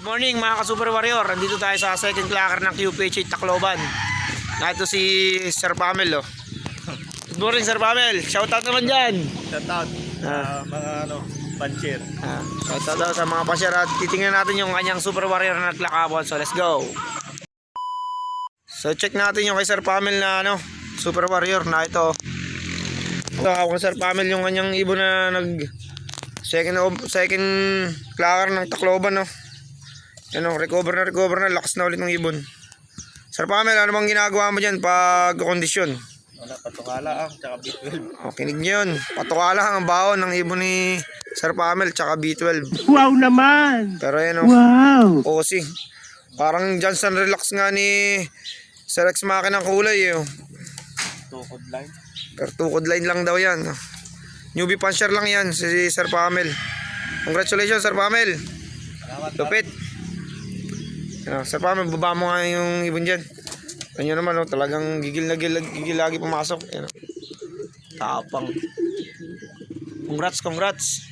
Morning mga ka-Super Warrior. Nandito tayo sa second clacker ng QPH Tacloban. Ito si Sir Pamel. Good morning Sir Pamel. Shoutout naman dyan. Shoutout sa mga puncher. Shoutout daw sa mga puncher. At titingnan natin yung kanyang Super Warrior na naglakabon. So let's go. So check natin yung kay Sir Pamel na Super Warrior na ito. Ito ako Sir Pamel yung kanyang ibon na second clacker ng Tacloban. Recover na, lakas na ulit ng ibon. Sir Pamel, ano bang ginagawa mo dyan pag kondisyon? Wala, patukala tsaka B12. Kinig nyo yun, patukala ang baon ng ibon ni Sir Pamel tsaka B12. Wow naman! Pero yan Wow! OC. Parang Johnson Relax nga ni Sir X Maki ng kulay Tukod line. Pero tukod line lang daw yan. Newbie puncher lang yan si Sir Pamel. Congratulations Sir Pamel. Salamat. Lupit. Sir Pamel, baba mo nga yung ibon dyan. Ano naman, talagang gigil lagi pumasok. Tapang. Congrats.